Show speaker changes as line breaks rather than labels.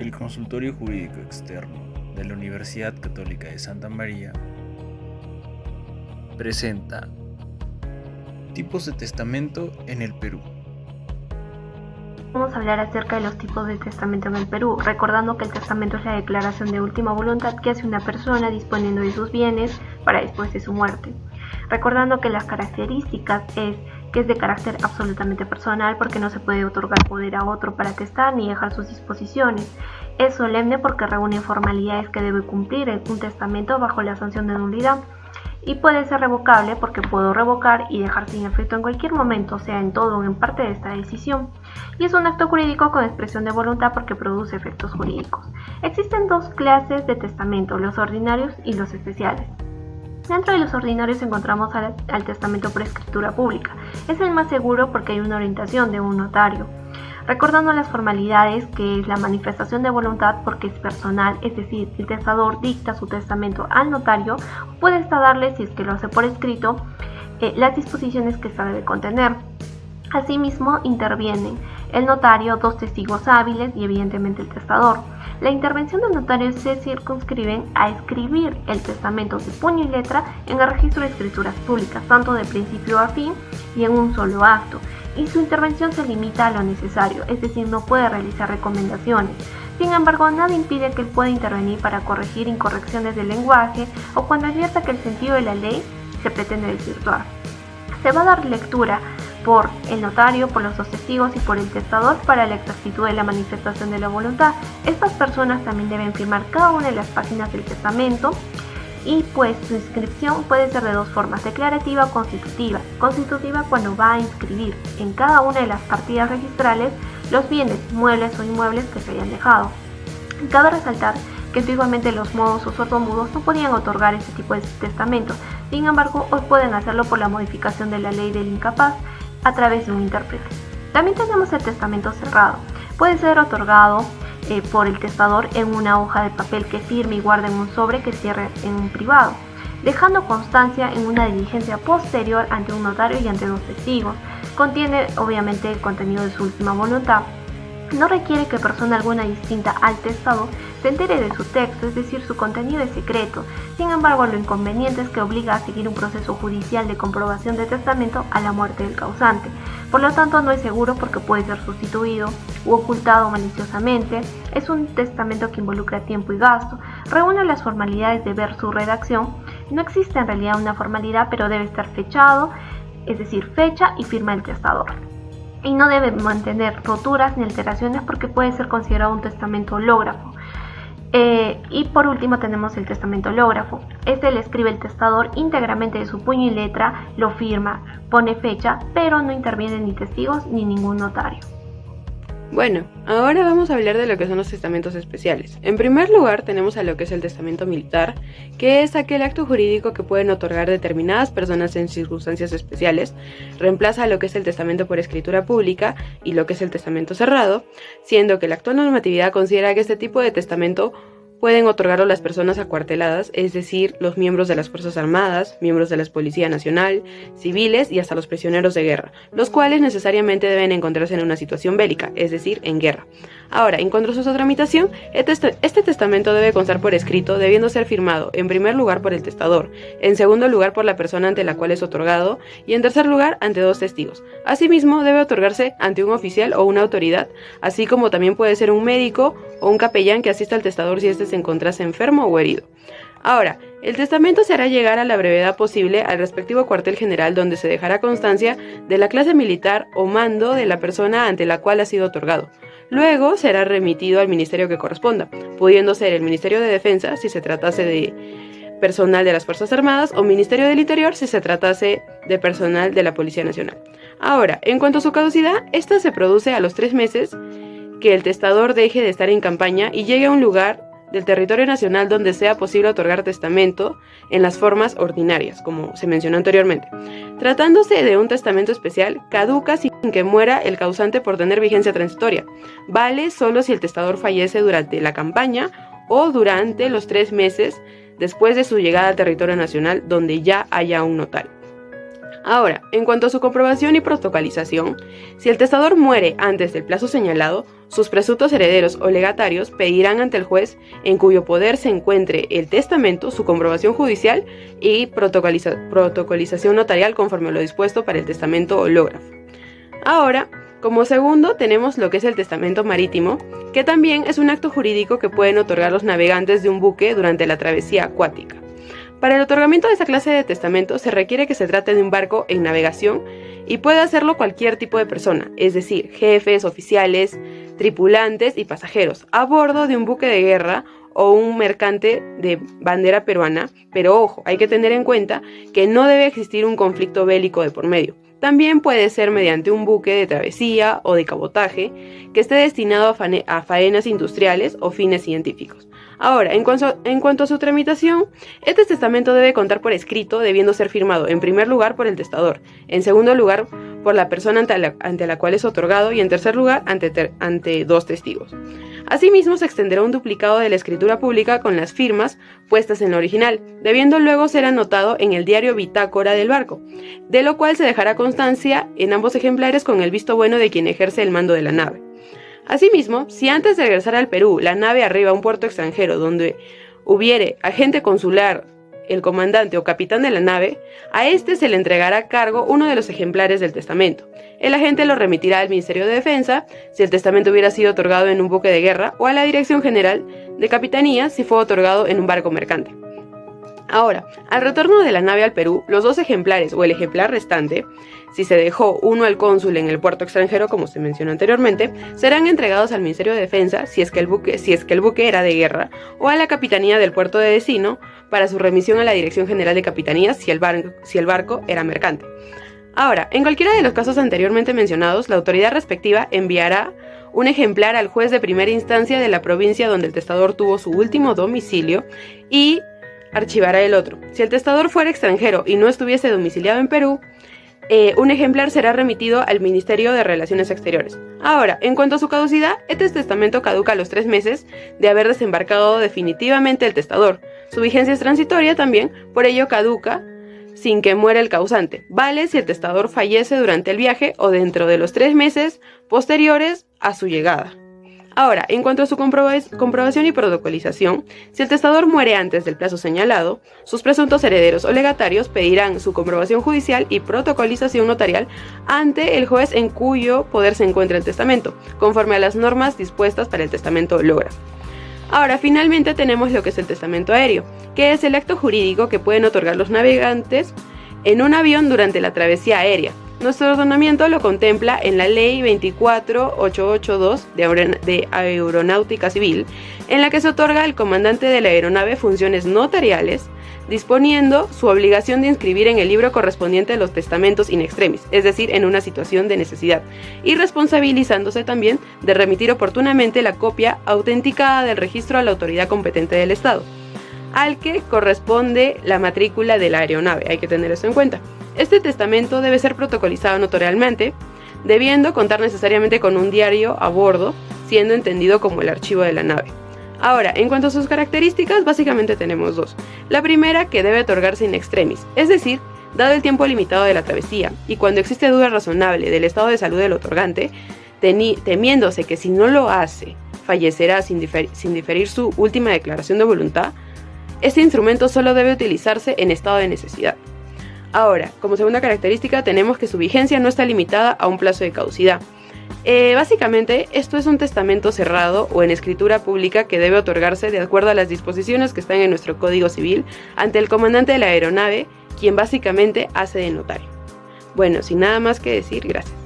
El Consultorio Jurídico Externo de la Universidad Católica de Santa María presenta tipos de testamento en el Perú.
Vamos a hablar acerca de los tipos de testamento en el Perú, recordando que el testamento es la declaración de última voluntad que hace una persona disponiendo de sus bienes para después de su muerte. Recordando que las características es que es de carácter absolutamente personal porque no se puede otorgar poder a otro para testar ni dejar sus disposiciones. Es solemne porque reúne formalidades que debe cumplir en un testamento bajo la sanción de nulidad. Y puede ser revocable porque puedo revocar y dejar sin efecto en cualquier momento, sea en todo o en parte de esta decisión. Y es un acto jurídico con expresión de voluntad porque produce efectos jurídicos. Existen dos clases de testamento, los ordinarios y los especiales. Dentro de los ordinarios encontramos al testamento por escritura pública. Es el más seguro porque hay una orientación de un notario. Recordando las formalidades, que es la manifestación de voluntad porque es personal, es decir, el testador dicta su testamento al notario, o puede hasta darle, si es que lo hace por escrito, las disposiciones que ésta debe contener. Asimismo, intervienen el notario, dos testigos hábiles y evidentemente el testador. La intervención del notario se circunscribe a escribir el testamento de puño y letra en el registro de escrituras públicas, tanto de principio a fin y en un solo acto. Y su intervención se limita a lo necesario, es decir, no puede realizar recomendaciones. Sin embargo, nada impide que él pueda intervenir para corregir incorrecciones del lenguaje o cuando advierta que el sentido de la ley se pretende desvirtuar. Se va a dar lectura por el notario, por los dos testigos y por el testador para la exactitud de la manifestación de la voluntad. Estas personas también deben firmar cada una de las páginas del testamento y pues su inscripción puede ser de dos formas, declarativa o constitutiva. Constitutiva cuando va a inscribir en cada una de las partidas registrales los bienes, muebles o inmuebles que se hayan dejado. Cabe resaltar que antiguamente los modos o sordomudos no podían otorgar este tipo de testamento, sin embargo hoy pueden hacerlo por la modificación de la ley del incapaz a través de un intérprete. También tenemos el testamento cerrado. Puede ser otorgado por el testador en una hoja de papel que firme y guarde en un sobre que cierre en un privado, dejando constancia en una diligencia posterior ante un notario y ante dos testigos. Contiene obviamente el contenido de su última voluntad. No requiere que persona alguna distinta al testador se entere de su texto, es decir, su contenido es secreto. Sin embargo, lo inconveniente es que obliga a seguir un proceso judicial de comprobación de testamento a la muerte del causante. Por lo tanto, no es seguro porque puede ser sustituido u ocultado maliciosamente. Es un testamento que involucra tiempo y gasto. Reúne las formalidades de ver su redacción. No existe en realidad una formalidad, pero debe estar fechado, es decir, fecha y firma del testador. Y no debe mantener roturas ni alteraciones porque puede ser considerado un testamento hológrafo. Y por último tenemos el testamento hológrafo. Este le escribe el testador íntegramente de su puño y letra, lo firma, pone fecha, pero no intervienen ni testigos ni ningún notario.
Bueno, ahora vamos a hablar de lo que son los testamentos especiales. En primer lugar tenemos a lo que es el testamento militar, que es aquel acto jurídico que pueden otorgar determinadas personas en circunstancias especiales. Reemplaza a lo que es el testamento por escritura pública y lo que es el testamento cerrado, siendo que la actual normatividad considera que este tipo de testamento pueden otorgarlo las personas acuarteladas, es decir, los miembros de las Fuerzas Armadas, miembros de la Policía Nacional, civiles y hasta los prisioneros de guerra, los cuales necesariamente deben encontrarse en una situación bélica, es decir, en guerra. Ahora, en cuanto a su tramitación, este testamento debe constar por escrito, debiendo ser firmado, en primer lugar por el testador, en segundo lugar por la persona ante la cual es otorgado y en tercer lugar ante dos testigos. Asimismo, debe otorgarse ante un oficial o una autoridad, así como también puede ser un médico o un capellán que asista al testador si éste se encontrase enfermo o herido. Ahora, el testamento se hará llegar a la brevedad posible al respectivo cuartel general donde se dejará constancia de la clase militar o mando de la persona ante la cual ha sido otorgado. Luego será remitido al ministerio que corresponda, pudiendo ser el Ministerio de Defensa si se tratase de personal de las Fuerzas Armadas o Ministerio del Interior si se tratase de personal de la Policía Nacional. Ahora, en cuanto a su caducidad, esta se produce a los 3 meses que el testador deje de estar en campaña y llegue a un lugar del territorio nacional donde sea posible otorgar testamento en las formas ordinarias, como se mencionó anteriormente. Tratándose de un testamento especial, caduca sin que muera el causante por tener vigencia transitoria. Vale solo si el testador fallece durante la campaña o durante los 3 meses después de su llegada al territorio nacional donde ya haya un notario. Ahora, en cuanto a su comprobación y protocolización, si el testador muere antes del plazo señalado, sus presuntos herederos o legatarios pedirán ante el juez en cuyo poder se encuentre el testamento su comprobación judicial y protocolización notarial conforme a lo dispuesto para el testamento hológrafo. Ahora, como segundo tenemos lo que es el testamento marítimo, que también es un acto jurídico que pueden otorgar los navegantes de un buque durante la travesía acuática. Para el otorgamiento de esta clase de testamento se requiere que se trate de un barco en navegación y puede hacerlo cualquier tipo de persona, es decir, jefes, oficiales, tripulantes y pasajeros, a bordo de un buque de guerra o un mercante de bandera peruana, pero ojo, hay que tener en cuenta que no debe existir un conflicto bélico de por medio. También puede ser mediante un buque de travesía o de cabotaje que esté destinado a faenas industriales o fines científicos. Ahora, en cuanto a su tramitación, este testamento debe contar por escrito, debiendo ser firmado en primer lugar por el testador, en segundo lugar por la persona ante la cual es otorgado y en tercer lugar ante dos testigos. Asimismo, se extenderá un duplicado de la escritura pública con las firmas puestas en la original, debiendo luego ser anotado en el diario bitácora del barco, de lo cual se dejará constancia en ambos ejemplares con el visto bueno de quien ejerce el mando de la nave. Asimismo, si antes de regresar al Perú la nave arriba a un puerto extranjero donde hubiere agente consular, el comandante o capitán de la nave, a este se le entregará a cargo uno de los ejemplares del testamento. El agente lo remitirá al Ministerio de Defensa si el testamento hubiera sido otorgado en un buque de guerra o a la Dirección General de Capitanía si fue otorgado en un barco mercante. Ahora, al retorno de la nave al Perú, los dos ejemplares o el ejemplar restante, si se dejó uno al cónsul en el puerto extranjero como se mencionó anteriormente, serán entregados al Ministerio de Defensa si es que el buque era de guerra o a la Capitanía del puerto de destino para su remisión a la Dirección General de Capitanías si el barco era mercante. Ahora, en cualquiera de los casos anteriormente mencionados, la autoridad respectiva enviará un ejemplar al juez de primera instancia de la provincia donde el testador tuvo su último domicilio y archivará el otro. Si el testador fuera extranjero y no estuviese domiciliado en Perú, un ejemplar será remitido al Ministerio de Relaciones Exteriores. Ahora, en cuanto a su caducidad, este testamento caduca a los 3 meses de haber desembarcado definitivamente el testador. Su vigencia es transitoria también, por ello caduca sin que muera el causante. Vale si el testador fallece durante el viaje o dentro de los 3 meses posteriores a su llegada. Ahora, en cuanto a su comprobación y protocolización, si el testador muere antes del plazo señalado, sus presuntos herederos o legatarios pedirán su comprobación judicial y protocolización notarial ante el juez en cuyo poder se encuentra el testamento, conforme a las normas dispuestas para el testamento hológrafo. Ahora, finalmente tenemos lo que es el testamento aéreo, que es el acto jurídico que pueden otorgar los navegantes en un avión durante la travesía aérea. Nuestro ordenamiento lo contempla en la Ley 24882 de Aeronáutica Civil, en la que se otorga al comandante de la aeronave funciones notariales, disponiendo su obligación de inscribir en el libro correspondiente los testamentos in extremis, es decir, en una situación de necesidad, y responsabilizándose también de remitir oportunamente la copia autenticada del registro a la autoridad competente del Estado, al que corresponde la matrícula de la aeronave. Hay que tener eso en cuenta. Este testamento debe ser protocolizado notarialmente, debiendo contar necesariamente con un diario a bordo, siendo entendido como el archivo de la nave. Ahora, en cuanto a sus características, básicamente tenemos dos. La primera, que debe otorgarse in extremis, es decir, dado el tiempo limitado de la travesía, y cuando existe duda razonable del estado de salud del otorgante, temiéndose que si no lo hace, fallecerá sin diferir su última declaración de voluntad, este instrumento solo debe utilizarse en estado de necesidad. Ahora, como segunda característica, tenemos que su vigencia no está limitada a un plazo de caducidad. Básicamente, esto es un testamento cerrado o en escritura pública que debe otorgarse de acuerdo a las disposiciones que están en nuestro Código Civil ante el comandante de la aeronave, quien básicamente hace de notario. Bueno, sin nada más que decir, gracias.